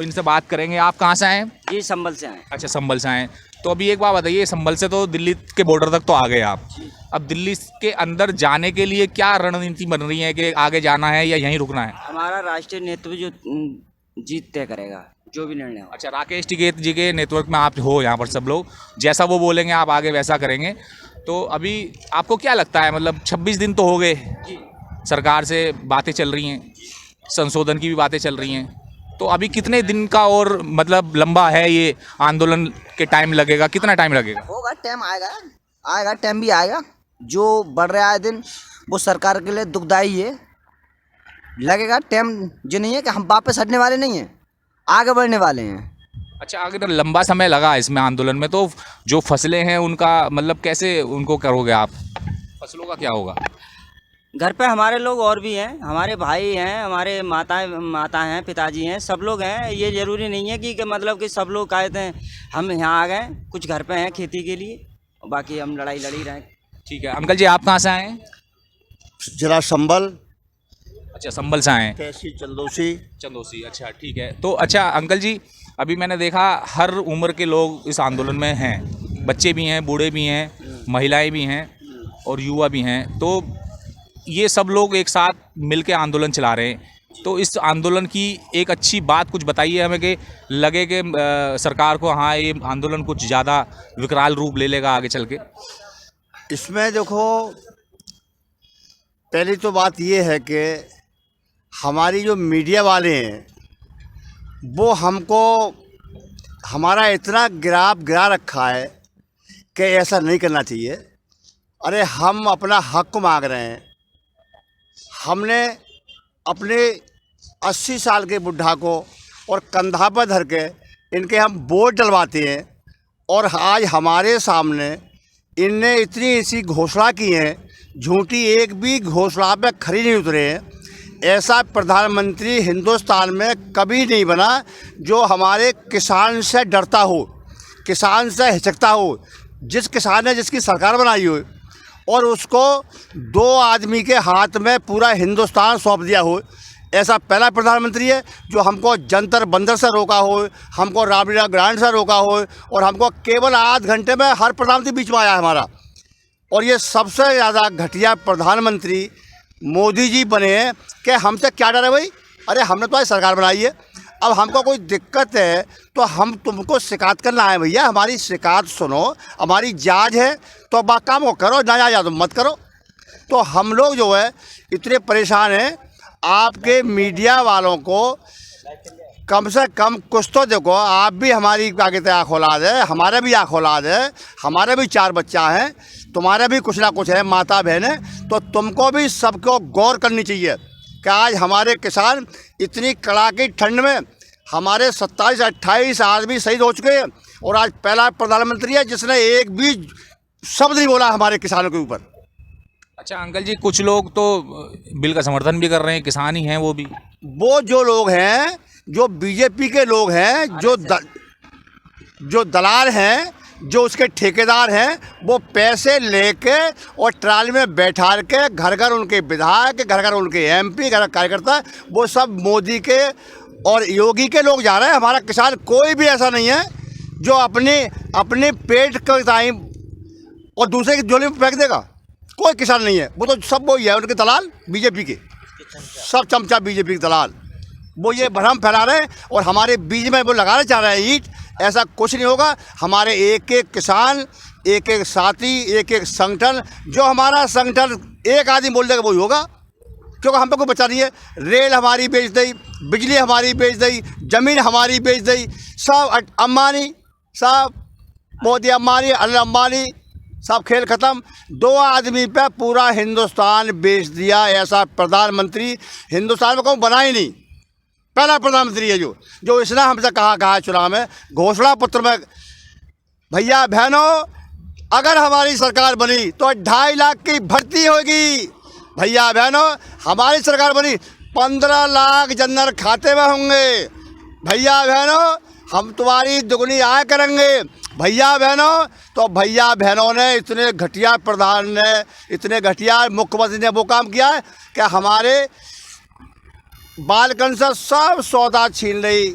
तो इनसे बात करेंगे। आप कहाँ से आए? जी संभल से आए। अच्छा, संभल से आए। तो अभी एक बात बताइए, संभल से तो दिल्ली के बॉर्डर तक तो आ गए आप। अब दिल्ली के अंदर जाने के लिए क्या रणनीति बन रही है कि आगे जाना है या यहीं रुकना है? हमारा राष्ट्रीय नेतृत्व जो जीत तय करेगा, जो भी निर्णय हो। अच्छा, राकेश टिकैत जी के नेतृत्व में आप हो यहाँ पर, सब लोग जैसा वो बोलेंगे आप आगे वैसा करेंगे। तो अभी आपको क्या लगता है, मतलब 26 दिन तो हो गए, सरकार से बातें चल रही हैं, संशोधन की भी बातें चल रही हैं, तो अभी कितने दिन का और मतलब लंबा है ये आंदोलन के टाइम लगेगा, कितना टाइम लगेगा? होगा, टाइम आएगा, आएगा, टाइम भी आएगा। जो बढ़ रहा है दिन वो सरकार के लिए दुखदाई है, लगेगा टाइम। जो नहीं है कि हम वापस हटने वाले नहीं हैं, आगे बढ़ने वाले हैं। अच्छा, अगर लंबा समय लगा इसमें आंदोलन में, तो जो फसलें हैं उनका मतलब कैसे उनको करोगे आप? फसलों का क्या होगा? घर पे हमारे लोग और भी हैं, हमारे भाई हैं, हमारे माता हैं, पिताजी हैं, सब लोग हैं। ये ज़रूरी नहीं है कि मतलब कि सब लोग कहते हैं हम यहाँ आ गए, कुछ घर पे हैं खेती के लिए, और बाकी हम लड़ाई लड़ी रहे। ठीक है। अंकल जी, आप कहाँ से आए हैं? जिला संभल, अच्छा, संभल से आए हैं। तहसील चंदौसी। चंदौसी, अच्छा ठीक है। तो अच्छा अंकल जी, अभी मैंने देखा हर उम्र के लोग इस आंदोलन में हैं, बच्चे भी हैं, बूढ़े भी हैं, महिलाएं भी हैं और युवा भी हैं। तो ये सब लोग एक साथ मिलके आंदोलन चला रहे हैं। तो इस आंदोलन की एक अच्छी बात कुछ बताइए हमें कि लगे कि सरकार को हाँ ये आंदोलन कुछ ज़्यादा विकराल रूप ले लेगा आगे चल के। इसमें देखो, पहली तो बात ये है कि हमारी जो मीडिया वाले हैं वो हमको हमारा इतना गिरा रखा है कि ऐसा नहीं करना चाहिए। अरे हम अपना हक मांग रहे हैं। हमने अपने 80 साल के बुढ़ा को और कंधा पर धर के इनके हम वोट डलवाते हैं, और आज हमारे सामने इनने इतनी ऐसी घोषणा की है, झूठी, एक भी घोषणा पे खरी नहीं उतरे हैं। ऐसा प्रधानमंत्री हिंदुस्तान में कभी नहीं बना जो हमारे किसान से डरता हो, किसान से हिचकता हो। जिस किसान ने जिसकी सरकार बनाई हो और उसको 2 आदमी के हाथ में पूरा हिंदुस्तान सौंप दिया हो, ऐसा पहला प्रधानमंत्री है जो हमको जंतर बंदर से रोका हो, हमको रामलीला ग्रांड से रोका हो, और हमको केवल आध घंटे में हर प्रधानमंत्री बीच में आया है हमारा। और ये सबसे ज़्यादा घटिया प्रधानमंत्री मोदी जी बने हैं कि हमसे क्या डर है भाई? अरे हमने तो आज सरकार बनाई है, अब हमको कोई दिक्कत है तो हम तुमको शिकायत करना है भैया, हमारी शिकायत सुनो, हमारी जांच है तो काम को करो, ना जा तो मत करो। तो हम लोग जो है इतने परेशान हैं। आपके मीडिया वालों को कम से कम कुछ तो देखो, आप भी हमारी आगे तक आँख औलाद है, हमारे भी आँख औलाद है, हमारे भी 4 बच्चा हैं, तुम्हारे भी कुछ ना कुछ है, माता बहन है, तो तुमको भी सबको गौर करनी चाहिए कि आज हमारे किसान इतनी कड़ाके ठंड में, हमारे 27-28 आदमी शहीद हो चुके हैं, और आज पहला प्रधानमंत्री है जिसने एक भी शब्द नहीं बोला हमारे किसानों के ऊपर। अच्छा अंकल जी, कुछ लोग तो बिल का समर्थन भी कर रहे हैं, किसान ही हैं वो भी। वो जो लोग हैं, जो बीजेपी के लोग हैं, जो दलाल हैं, जो उसके ठेकेदार हैं, वो पैसे लेके और ट्राली में बैठा के घर घर उनके विधायक, घर घर उनके MP, घर कार्यकर्ता, वो सब मोदी के और योगी के लोग जा रहे हैं। हमारा किसान कोई भी ऐसा नहीं है जो अपने पेट का टाइम और दूसरे की झोली में फेंक देगा। कोई किसान नहीं है, वो तो सब वही है, उनके दलाल बीजेपी के, सब चमचा बीजेपी के दलाल, वो ये भ्रम फैला रहे हैं और हमारे बीच में वो लगाना चाह रहे हैं ईंट। ऐसा कुछ नहीं होगा। हमारे एक एक किसान, एक एक साथी, एक एक संगठन, जो हमारा संगठन एक आदमी बोल देगा वही होगा, क्योंकि हम पे कोई बचा नहीं है। रेल हमारी बेच दी, बिजली हमारी बेच दी, ज़मीन हमारी बेच दी, सब अंबानी, सब मोदी अंबानी, अनिल अंबानी, सब खेल ख़त्म। 2 आदमी पे पूरा हिंदुस्तान बेच दिया। ऐसा प्रधानमंत्री हिंदुस्तान में कोई बना ही नहीं, पहला प्रधानमंत्री है जो इसने हमसे कहा चुनाव में, घोषणा पत्र में, भैया बहनों अगर हमारी सरकार बनी तो 2.5 लाख की भर्ती होगी। भैया बहनों हमारी सरकार बनी 15 लाख जनधन खाते में होंगे। भैया बहनों हम तुम्हारी दुगनी आय करेंगे। भैया बहनों, तो भैया बहनों ने, इतने घटिया प्रधान ने, इतने घटिया मुख्यमंत्री ने वो काम किया है कि हमारे बालकन से सब सौदा छीन रही,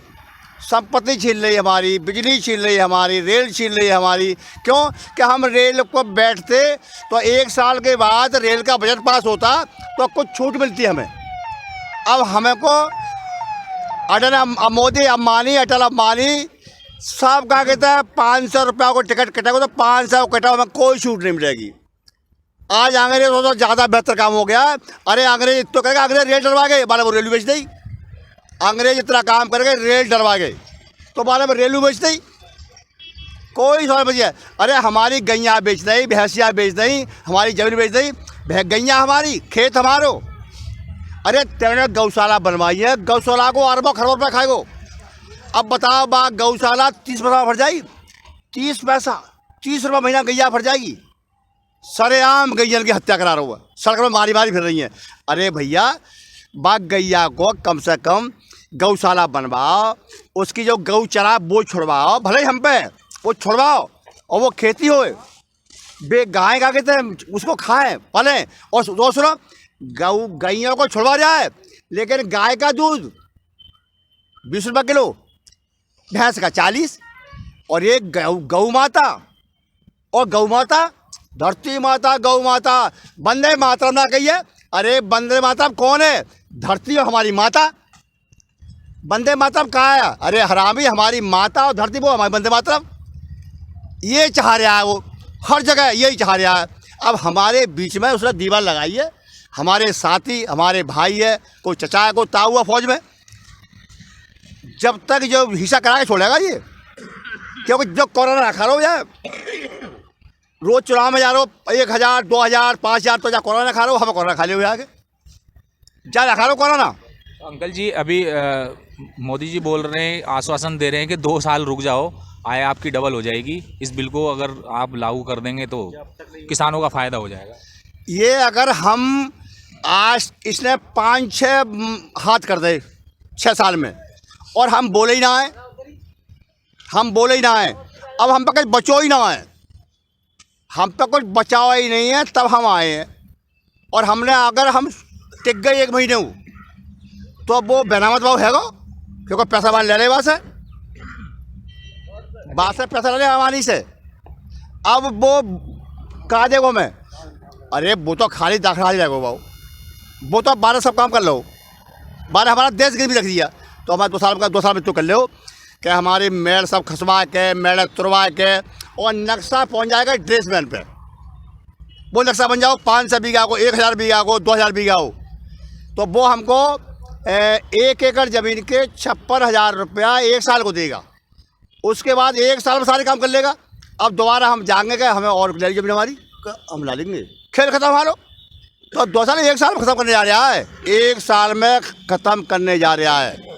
संपत्ति छीन रही है हमारी, बिजली छीन रही है हमारी, रेल छीन रही है हमारी। क्यों कि हम रेल को बैठते तो 1 साल के बाद रेल का बजट पास होता तो कुछ छूट मिलती हमें। अब हमें को मोदी अंबानी, अटल अंबानी सब कहा कहता है 500 रुपया को टिकट कटेगा तो 500 कटा, हमें कोई छूट नहीं मिलेगी। आज अंग्रेज तो ज़्यादा बेहतर काम हो गया। अरे अंग्रेज तो कहेगा, अंग्रेज रेल डलवा गए, बाला वो रेलवे बेच दी। अंग्रेज इतना काम कर गए, रेल डलवा गए तो बाला में रेलवे बेच दी, कोई सवाल बचिए। अरे हमारी गैया बेच दी, भैंसिया बेच दी, हमारी जमीन बेच दी, गैया हमारी, खेत हमारो। अरे तेरे गौशाला बनवाई है, गौशाला को अरबों खरबों रुपये खाएगो। अब बताओ बा, गौशाला 30 पैसा भर जाएगी, 30 पैसा 30 रुपये महीना गैया भर जाएगी। सरेआम गैया की हत्या करा रहा हुआ, सड़क में मारी मारी फिर रही हैं। अरे भैया बा, गैया को कम से कम गौशाला बनवाओ, उसकी जो गौ चरा वो छुड़वाओ, भले ही हम पे वो छुड़वाओ और वो खेती होए। बे गाय का कहते हैं उसको खाएं पलें, और दूसरा गैया को छुड़वा जाए, लेकिन गाय का दूध 20 रुपये किलो, भैंस का 40, और एक गौ माता, और गौ माता धरती माता, गौ माता, वंदे मातरम ना कहिए। अरे वंदे मातरम कौन है? धरती और हमारी माता। वंदे मातरम कहाँ है? अरे हरामी, हमारी माता और धरती वो हमारी वंदे मातरम। ये चाह रहा है, वो हर जगह यही चाह रहा है। अब हमारे बीच में उसने दीवार लगाई है, हमारे साथी, हमारे भाई है, कोई चचा है, कोई ताऊ हुआ फौज में, जब तक जो हिस्सा करा के छोड़ेगा ये। क्योंकि जो कोरोना रखा रहो यार, रोज चुनाव में जा रहे हो 1000, 2000, 5000 तो जा कोरोना खा रहे हो, हमें कोरोना खा लियो आगे जा रखा रहे हो कोरोना। अंकल जी अभी मोदी जी बोल रहे हैं, आश्वासन दे रहे हैं कि 2 साल रुक जाओ, आय आपकी डबल हो जाएगी। इस बिल को अगर आप लागू कर देंगे तो किसानों का फ़ायदा हो जाएगा। ये अगर हम आज इसने 5-6 हाथ कर दे 6 साल में, और हम बोले ही ना आए, हम बोले ही ना आए, अब हम पे कुछ बचो ही ना आए, हम पे कुछ बचाव ही नहीं है, तब हम आए हैं। और हमने अगर हम टिक गए 1 महीने तो अब वो बेनामत भाव है गो, क्योंकि पैसा मान ले रहे वहाँ से, पैसा ले रहे हमारी से। अब वो कहा देगो मैं, अरे वो तो खाली दाखिला ही रहेगा भाव, वो तो 12 सब काम कर लो, 12 हमारा देश गिर भी रख दिया, तो हमारा 2 साल में तो कर लो कि हमारी मेड़ सब खसवा के, मेड़ तुरवा के, और नक्शा पहुंच जाएगा ड्रेस मैन पे। वो नक्शा बन जाओ 500 बीघा को, 1000 बीघा को, 2000 बीघा हो, तो वो हमको 1 एकड़ ज़मीन के 56,000 रुपया 1 साल को देगा। उसके बाद 1 साल में सारे काम कर लेगा। अब दोबारा हम जाएंगे कि हमें और ले ज़मीन हमारी, हम ला लेंगे, खेल खत्म हमारा। तो 2 साल 1 साल में ख़त्म करने जा रहा है, 1 साल में ख़त्म करने जा रहा है।